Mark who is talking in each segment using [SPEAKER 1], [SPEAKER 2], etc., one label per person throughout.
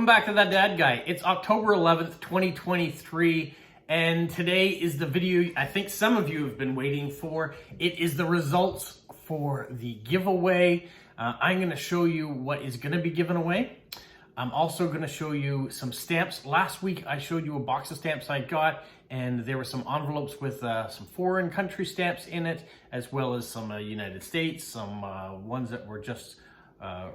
[SPEAKER 1] back to That Dad Guy. It's October 11th, 2023, and today is the video I think some of you have been waiting for. It is the results for the giveaway. I'm going to show you what is going to be given away. I'm also going to show you some stamps. Last week I showed you a box of stamps I got, and there were some envelopes with some foreign country stamps in it, as well as some United States, some ones that were just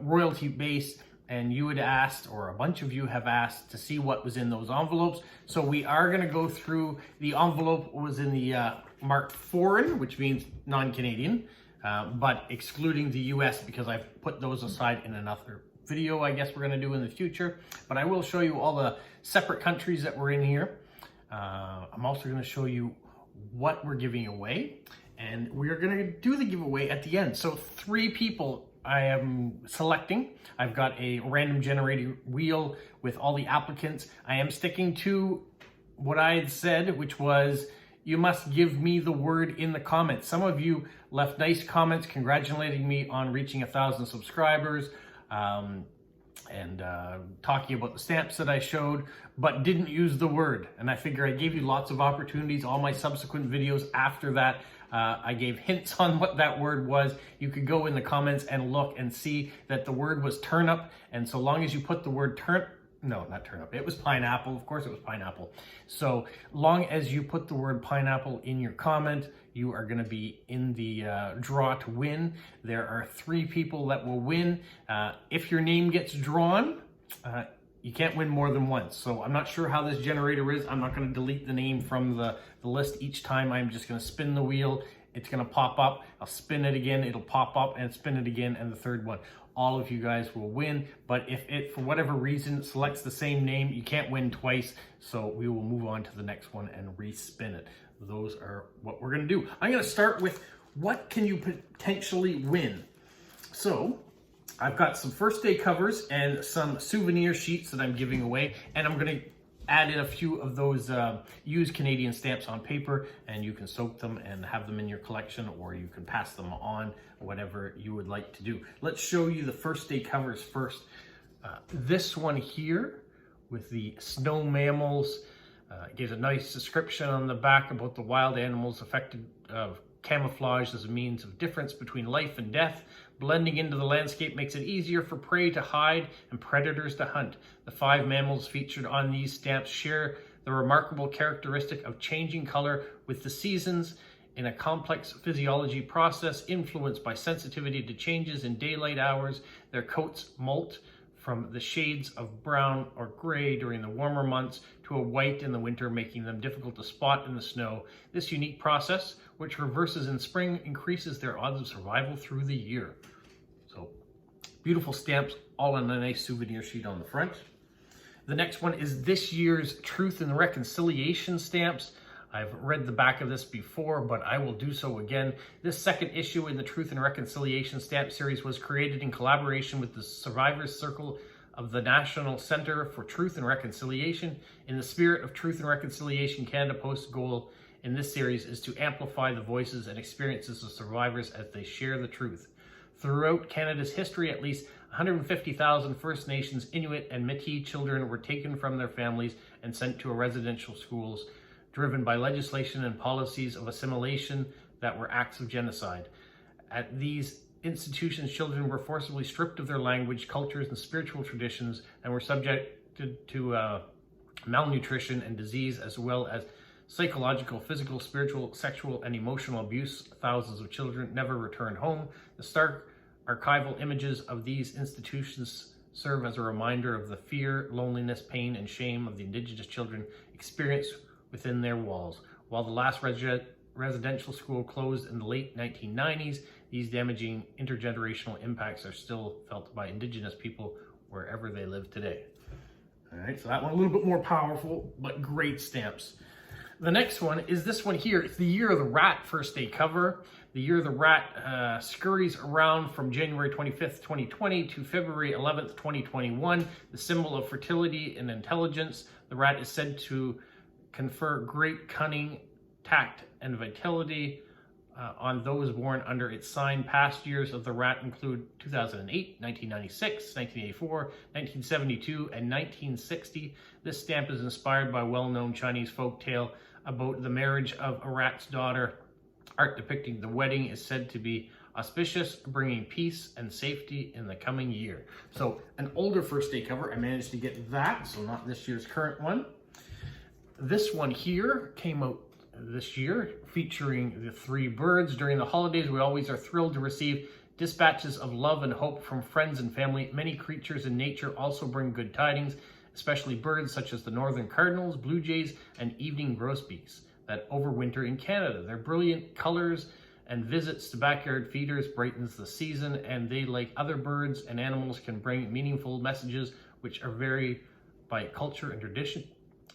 [SPEAKER 1] royalty based. And you had asked, or a bunch of you have asked, to see what was in those envelopes. So we are going to go through. The envelope was in the marked foreign, which means non-Canadian, but excluding the US, because I've put those aside in another video I guess we're going to do in the future. But I will show you all the separate countries that were in here. I'm also going to show you what we're giving away, and we're going to do the giveaway at the end. So 3 people I am selecting. I've got a random generator wheel with all the applicants. I am sticking to what I had said, which was you must give me the word in the comments. Some of you left nice comments congratulating me on reaching 1,000 subscribers and talking about the stamps that I showed, but didn't use the word. And I figure I gave you lots of opportunities. All my subsequent videos after that, I gave hints on what that word was. You could go in the comments and look and see that the word was turnip. And so long as you put the word no, not turnip, it was pineapple. Of course it was pineapple. So long as you put the word pineapple in your comment, you are going to be in the draw to win. There are 3 people that will win. If your name gets drawn, you can't win more than once. So I'm not sure how this generator is. I'm not going to delete the name from the list each time. I'm just going to spin the wheel. It's going to pop up. I'll spin it again. It'll pop up and spin it again. And the third one, all of you guys will win. But if it, for whatever reason, selects the same name, you can't win twice. So we will move on to the next one and respin it. Those are what we're going to do. I'm going to start with what can you potentially win. So I've got some first day covers and some souvenir sheets that I'm giving away, and I'm going to add in a few of those used Canadian stamps on paper, and you can soak them and have them in your collection, or you can pass them on, whatever you would like to do. Let's show you the first day covers first. This one here with the snow mammals gives a nice description on the back about the wild animals affected of camouflage as a means of difference between life and death. Blending into the landscape makes it easier for prey to hide and predators to hunt. The 5 mammals featured on these stamps share the remarkable characteristic of changing color with the seasons in a complex physiology process influenced by sensitivity to changes in daylight hours. Their coats molt from the shades of brown or gray during the warmer months to a white in the winter, making them difficult to spot in the snow. This unique process, which reverses in spring, increases their odds of survival through the year. So, beautiful stamps, all on a nice souvenir sheet on the front. The next one is this year's Truth and Reconciliation stamps. I've read the back of this before, but I will do so again. This second issue in the Truth and Reconciliation stamp series was created in collaboration with the Survivors Circle of the National Centre for Truth and Reconciliation. In the spirit of Truth and Reconciliation, Canada Post's goal in this series is to amplify the voices and experiences of survivors as they share the truth. Throughout Canada's history, at least 150,000 First Nations, Inuit, and Métis children were taken from their families and sent to residential schools, driven by legislation and policies of assimilation that were acts of genocide. At these institutions, children were forcibly stripped of their language, cultures, and spiritual traditions, and were subjected to malnutrition and disease, as well as psychological, physical, spiritual, sexual, and emotional abuse. Thousands of children never returned home. The stark archival images of these institutions serve as a reminder of the fear, loneliness, pain, and shame of the Indigenous children experienced within their walls. While the last residential school closed in the late 1990s, these damaging intergenerational impacts are still felt by Indigenous people wherever they live today. All right, so that one a little bit more powerful, but great stamps. The next one is this one here. It's the Year of the Rat first day cover. The Year of the Rat scurries around from January 25th, 2020 to February 11th, 2021. The symbol of fertility and intelligence. The rat is said to confer great cunning, tact, and vitality on those born under its sign. Past years of the rat include 2008, 1996, 1984, 1972, and 1960. This stamp is inspired by well-known Chinese folktale about the marriage of a rat's daughter. Art depicting the wedding is said to be auspicious, bringing peace and safety in the coming year. So an older first day cover, I managed to get that, so not this year's current one. This one here came out this year, featuring the three birds. During the holidays, we always are thrilled to receive dispatches of love and hope from friends and family. Many creatures in nature also bring good tidings, especially birds such as the northern cardinals, blue jays, and evening grosbeaks that overwinter in Canada. Their brilliant colors and visits to backyard feeders brightens the season, and they, like other birds and animals, can bring meaningful messages which are vary by culture and tradition.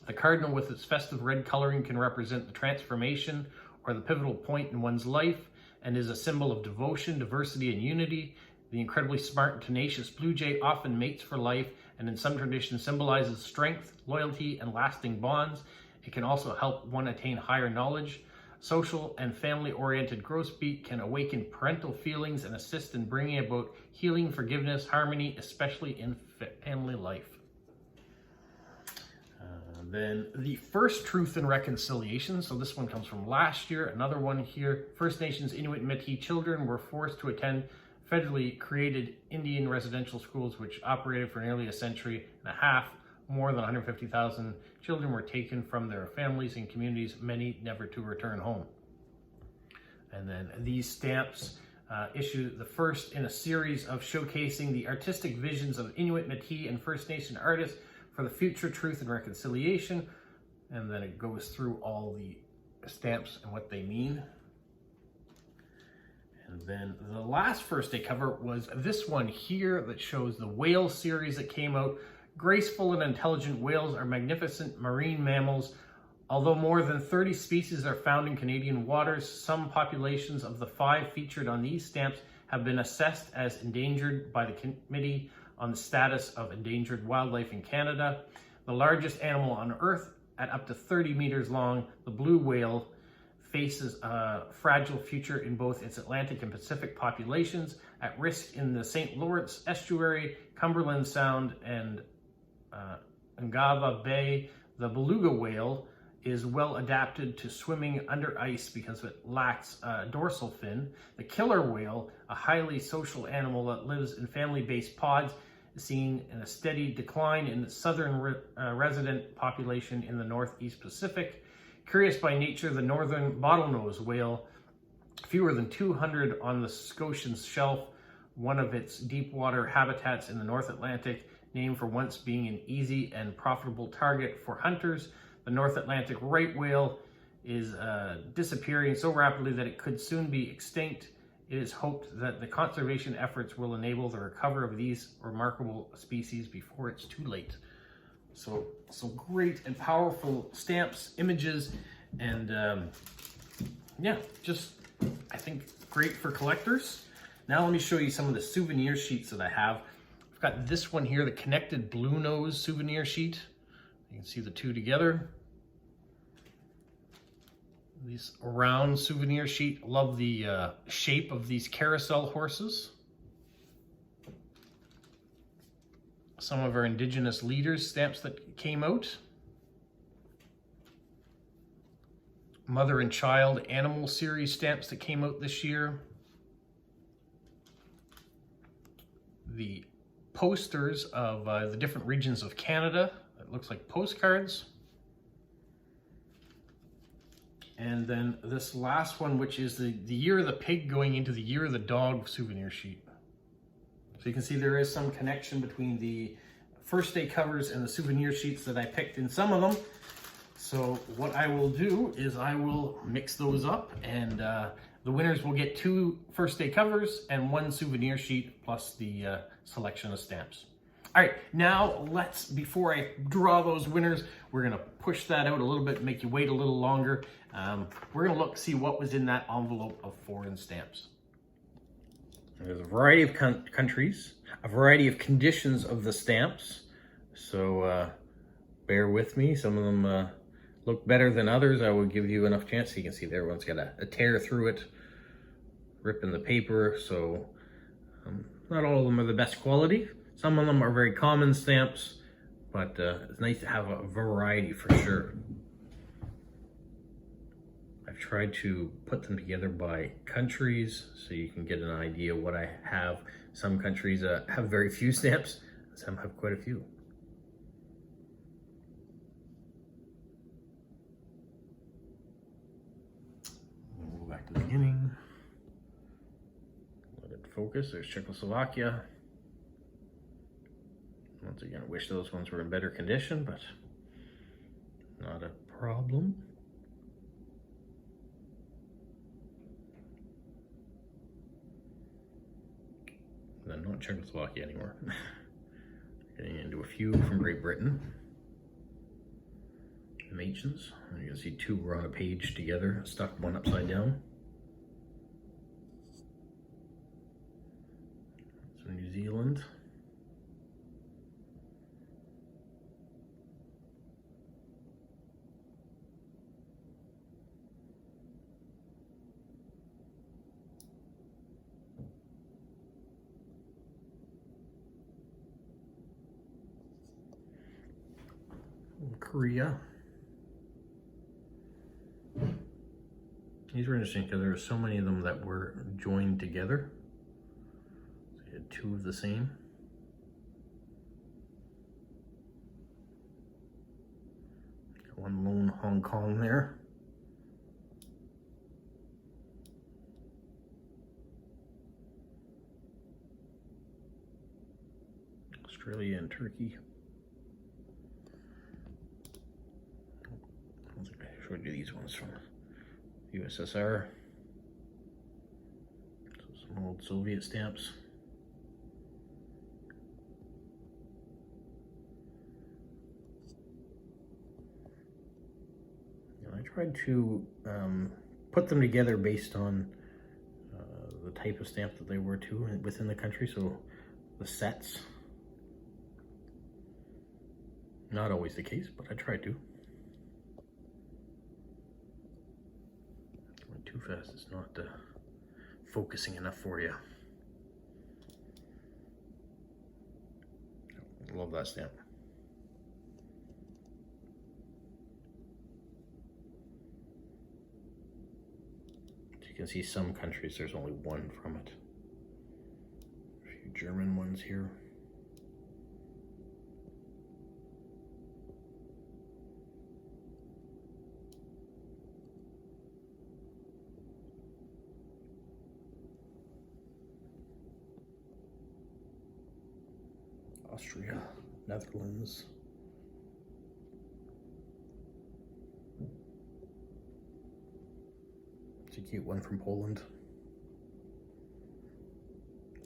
[SPEAKER 1] The cardinal, with its festive red coloring, can represent the transformation or the pivotal point in one's life and is a symbol of devotion, diversity, and unity. The incredibly smart and tenacious blue jay often mates for life and in some traditions symbolizes strength, loyalty, and lasting bonds. It can also help one attain higher knowledge. Social and family-oriented grosbeak can awaken parental feelings and assist in bringing about healing, forgiveness, harmony, especially in family life. Then the first Truth and Reconciliation. So this one comes from last year. Another one here. First Nations, Inuit, and Métis children were forced to attend federally created Indian residential schools, which operated for nearly a century and a half. More than 150,000 children were taken from their families and communities, many never to return home. And then these stamps issued the first in a series of showcasing the artistic visions of Inuit, Métis, and First Nation artists for the future Truth and Reconciliation. And then it goes through all the stamps and what they mean. And then the last first day cover was this one here that shows the whale series that came out. Graceful and intelligent whales are magnificent marine mammals. Although more than 30 species are found in Canadian waters, some populations of the 5 featured on these stamps have been assessed as endangered by the Committee on the Status of Endangered Wildlife in Canada. The largest animal on Earth, at up to 30 meters long, the blue whale, faces a fragile future in both its Atlantic and Pacific populations, at risk in the St. Lawrence Estuary, Cumberland Sound, and Ungava Bay. The beluga whale is well adapted to swimming under ice because it lacks a dorsal fin. The killer whale, a highly social animal that lives in family-based pods, is seen in a steady decline in the southern resident population in the Northeast Pacific. Curious by nature, the northern bottlenose whale, fewer than 200 on the Scotian shelf, one of its deep water habitats in the North Atlantic, named for once being an easy and profitable target for hunters. The North Atlantic right whale is disappearing so rapidly that it could soon be extinct. It is hoped that the conservation efforts will enable the recovery of these remarkable species before it's too late. So great and powerful stamps, images, and yeah, just I think great for collectors. Now let me show you some of the souvenir sheets that I have. I've got this one here, the Connected Blue Nose souvenir sheet. You can see the two together. This round souvenir sheet. Love the shape of these carousel horses. Some of our Indigenous leaders stamps that came out. Mother and Child Animal Series stamps that came out this year. The posters of the different regions of Canada. It looks like postcards. And then this last one, which is the Year of the Pig going into the Year of the Dog souvenir sheet. So you can see there is some connection between the first day covers and the souvenir sheets that I picked in some of them. So what I will do is I will mix those up, and the winners will get 2 first day covers and 1 souvenir sheet plus the selection of stamps. All right, now before I draw those winners, we're gonna push that out a little bit, make you wait a little longer. We're gonna see what was in that envelope of foreign stamps. There's a variety of countries, a variety of conditions of the stamps. So bear with me. Some of them look better than others. I will give you enough chance so you can see that everyone's got a tear through it. ripping the paper, so not all of them are the best quality. Some of them are very common stamps, but it's nice to have a variety for sure. I've tried to put them together by countries so you can get an idea what I have. Some countries have very few stamps, some have quite a few. We'll go back to the beginning. Let it focus. There's Czechoslovakia. Once again, I wish those ones were in better condition, but not a problem. Then not Czechoslovakia anymore. Getting into a few from Great Britain. The Monctons. And you can see two were on a page together, stuck one upside down. So New Zealand. Korea. These were interesting because there were so many of them that were joined together. So you had two of the same. Got one lone Hong Kong there. Australia and Turkey. I showed you these ones from USSR. So some old Soviet stamps. And I tried to put them together based on the type of stamp that they were too within the country. So the sets. Not always the case, but I tried to. Too fast, it's not focusing enough for you. Love that stamp. As you can see, some countries there's only one from it. A few German ones here. Austria, Netherlands. It's a cute one from Poland.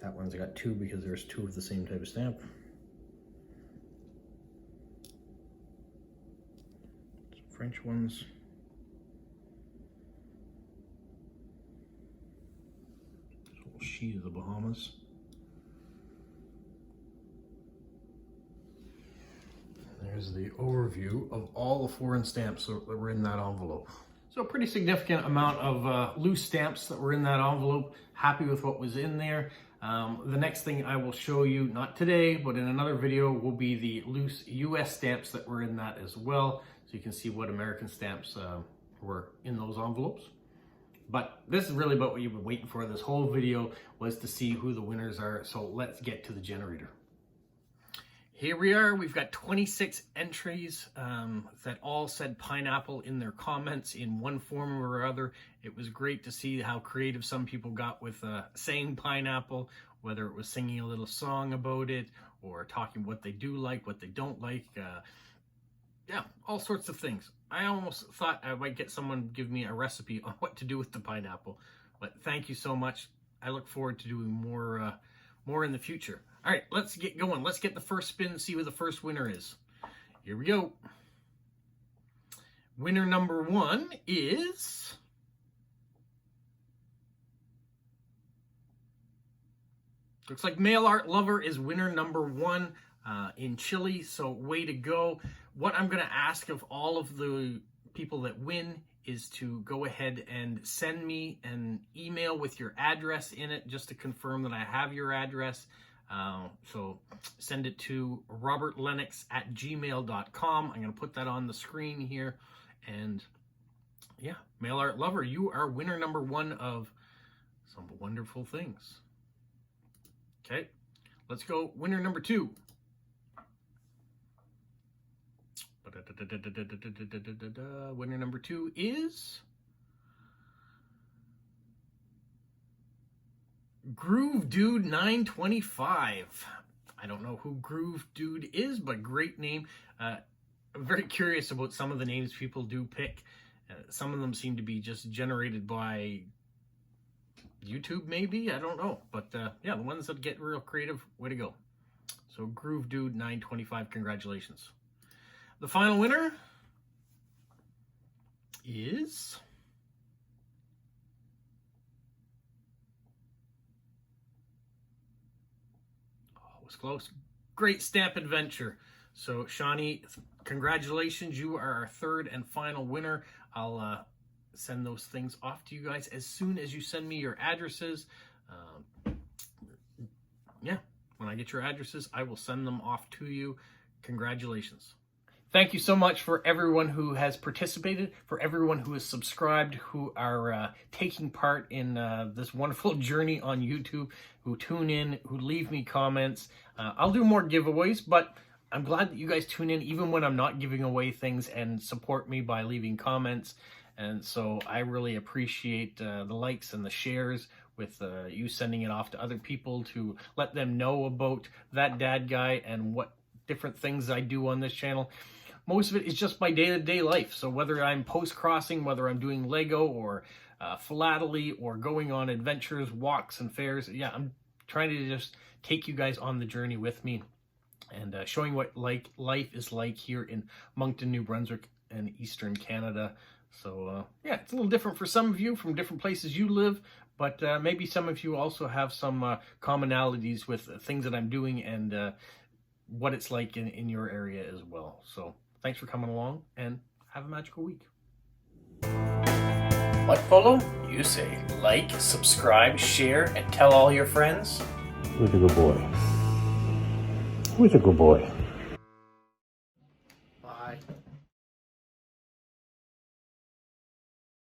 [SPEAKER 1] That one's got two because there's two of the same type of stamp. Some French ones. This little sheet of the Bahamas. There's the overview of all the foreign stamps that were in that envelope. So a pretty significant amount of loose stamps that were in that envelope. Happy with what was in there. The next thing I will show you, not today, but in another video, will be the loose US stamps that were in that as well. So you can see what American stamps were in those envelopes. But this is really about what you've been waiting for. This whole video was to see who the winners are. So let's get to the generator. Here we are, we've got 26 entries that all said pineapple in their comments in one form or other. It was great to see how creative some people got with saying pineapple, whether it was singing a little song about it or talking what they do like, what they don't like. Yeah, all sorts of things. I almost thought I might get someone give me a recipe on what to do with the pineapple. But thank you so much. I look forward to doing more in the future. All right, let's get going. Let's get the first spin and see who the first winner is. Here we go. Winner number one is... Looks like Mail Art Lover is winner number one in Chile, so way to go. What I'm going to ask of all of the people that win is to go ahead and send me an email with your address in it, just to confirm that I have your address. So send it to robertlennox@gmail.com. I'm going to put that on the screen here. And yeah, Mail Art Lover, you are winner number 1 of some wonderful things. Okay, let's go winner number 2. Winner number 2 is Groove Dude 925. I don't know who Groove Dude is, but great name. I'm very curious about some of the names people do pick. Some of them seem to be just generated by YouTube, maybe. I don't know. But yeah, the ones that get real creative, way to go. So Groove Dude 925, congratulations. The final winner is it was close. Great Stamp Adventure. So Shawnee, congratulations, you are our 3rd and final winner. I'll send those things off to you guys as soon as you send me your addresses. Yeah, when I get your addresses, I will send them off to you. Congratulations. Thank you so much for everyone who has participated, for everyone who has subscribed, who are taking part in this wonderful journey on YouTube, who tune in, who leave me comments. I'll do more giveaways, but I'm glad that you guys tune in even when I'm not giving away things and support me by leaving comments. And so I really appreciate the likes and the shares with you sending it off to other people to let them know about That Dad Guy and what different things I do on this channel. Most of it is just my day-to-day life. So whether I'm post-crossing, whether I'm doing Lego or philately or going on adventures, walks and fairs, yeah, I'm trying to just take you guys on the journey with me and showing what life is like here in Moncton, New Brunswick and Eastern Canada. So yeah, it's a little different for some of you from different places you live, but maybe some of you also have some commonalities with things that I'm doing and what it's like in your area as well. So thanks for coming along and have a magical week. What, Polo? You say like, subscribe, share, and tell all your friends.
[SPEAKER 2] Who's a good boy? Who's a good boy?
[SPEAKER 1] Bye.